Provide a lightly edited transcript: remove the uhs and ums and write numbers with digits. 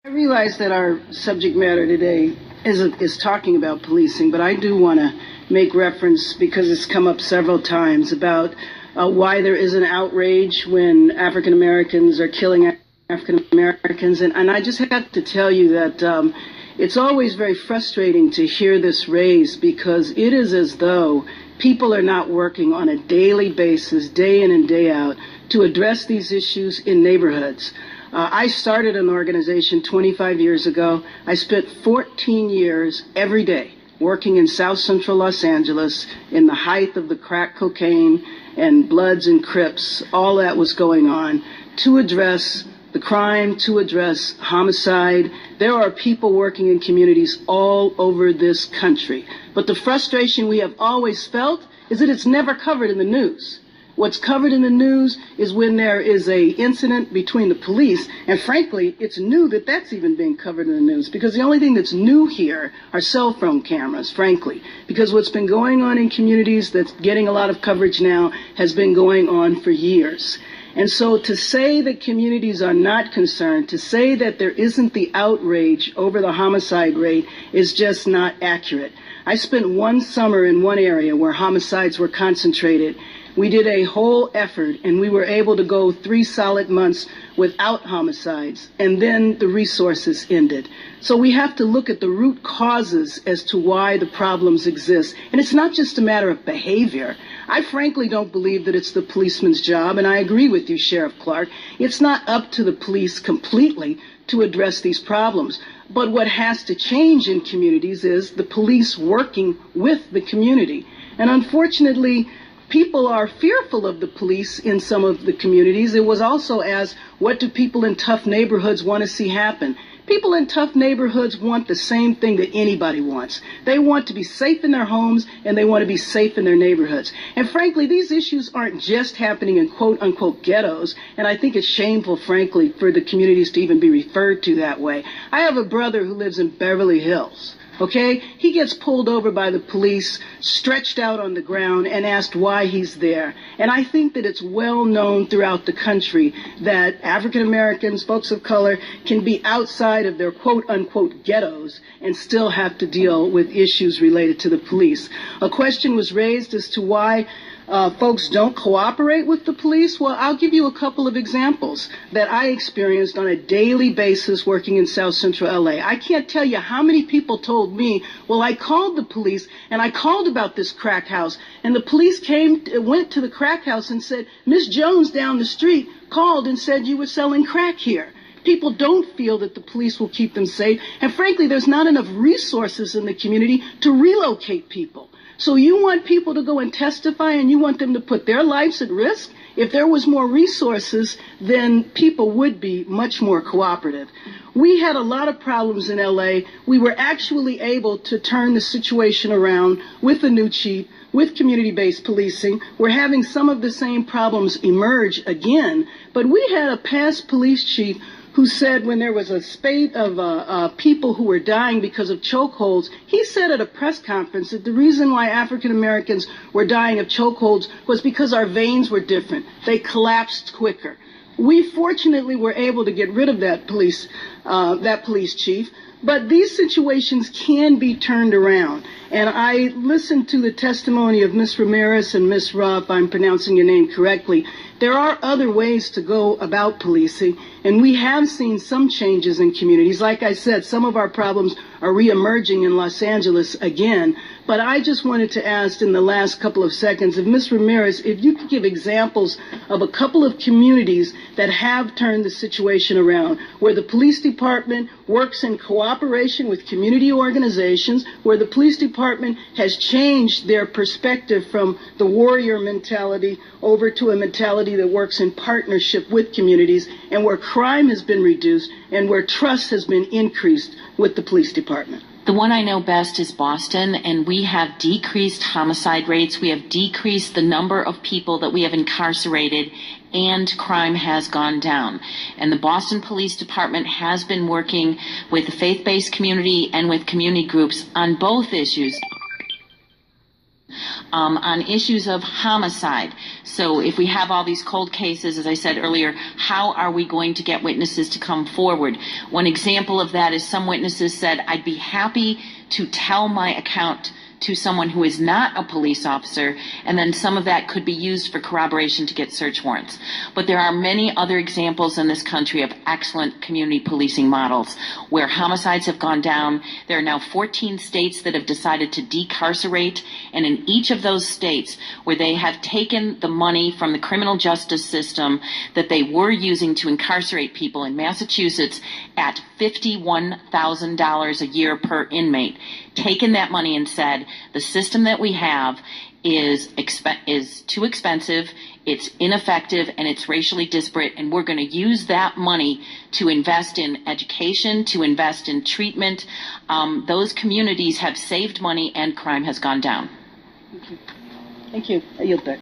I realize that our subject matter today is talking about policing, but I do want to make reference, because it's come up several times, about why there is an outrage when African Americans are killing African Americans. And I just have to tell you that it's always very frustrating to hear this raised, because it is as though people are not working on a daily basis, day in and day out, to address these issues in neighborhoods. I started an organization 25 years ago. I spent 14 years every day working in South Central Los Angeles in the height of the crack cocaine and Bloods and Crips. All that was going on to address the crime, to address homicide. There are people working in communities all over this country. But the frustration we have always felt is that it's never covered in the news. What's covered in the news is when there is a incident between the police, and frankly, it's new that that's even being covered in the news, because the only thing that's new here are cell phone cameras, frankly, because what's been going on in communities that's getting a lot of coverage now has been going on for years. And so to say that communities are not concerned, to say that there isn't the outrage over the homicide rate is just not accurate. I spent one summer in one area where homicides were concentrated. We did a whole effort, and we were able to go 3 solid months without homicides, and then the resources ended. So we have to look at the root causes as to why the problems exist. And it's not just a matter of behavior. I frankly don't believe that it's the policeman's job, and I agree with you, Sheriff Clark. It's not up to the police completely to address these problems. But what has to change in communities is the police working with the community. And unfortunately, people are fearful of the police in some of the communities. It was also asked, what do people in tough neighborhoods want to see happen? People in tough neighborhoods want the same thing that anybody wants. They want to be safe in their homes, and they want to be safe in their neighborhoods. And frankly, these issues aren't just happening in quote-unquote ghettos, and I think it's shameful, frankly, for the communities to even be referred to that way. I have a brother who lives in Beverly Hills. Okay, he gets pulled over by the police, stretched out on the ground, and asked why he's there. And I think that it's well known throughout the country that African Americans, folks of color, can be outside of their quote-unquote ghettos and still have to deal with issues related to the police. A question was raised as to why folks don't cooperate with the police. Well, I'll give you a couple of examples that I experienced on a daily basis working in South Central LA. I can't tell you how many people told me, well, I called the police and I called about this crack house, and the police went to the crack house and said, Miss Jones down the street called and said you were selling crack here. People don't feel that the police will keep them safe, and frankly, there's not enough resources in the community to relocate people. So you want people to go and testify, and you want them to put their lives at risk? If there was more resources, then people would be much more cooperative. We had a lot of problems in LA. We were actually able to turn the situation around with the new chief, with community-based policing. We're having some of the same problems emerge again, but we had a past police chief who said when there was a spate of people who were dying because of chokeholds, he said at a press conference that the reason why African Americans were dying of chokeholds was because our veins were different. They collapsed quicker. We fortunately were able to get rid of that police chief, but these situations can be turned around. And I listened to the testimony of Ms. Ramirez and Ms. Ruff, if I'm pronouncing your name correctly. There are other ways to go about policing, and we have seen some changes in communities. Like I said, some of our problems are reemerging in Los Angeles again. But I just wanted to ask in the last couple of seconds, if Ms. Ramirez, if you could give examples of a couple of communities that have turned the situation around, where the police department works in cooperation with community organizations, where the police department has changed their perspective from the warrior mentality over to a mentality that works in partnership with communities, and where crime has been reduced and where trust has been increased with the police department. The one I know best is Boston, and we have decreased homicide rates. We have decreased the number of people that we have incarcerated, and crime has gone down. And the Boston Police Department has been working with the faith-based community and with community groups on both issues. on issues of homicide. So if we have all these cold cases, as I said earlier, how are we going to get witnesses to come forward? One example of that is some witnesses said, I'd be happy to tell my account to someone who is not a police officer, and then some of that could be used for corroboration to get search warrants. But there are many other examples in this country of excellent community policing models where homicides have gone down. There are now 14 states that have decided to decarcerate, and in each of those states where they have taken the money from the criminal justice system that they were using to incarcerate people, in Massachusetts at $51,000 a year per inmate, taken that money and said, the system that we have is too expensive, it's ineffective, and it's racially disparate, and we're going to use that money to invest in education, to invest in treatment. Those communities have saved money and crime has gone down. Thank you. I yield back.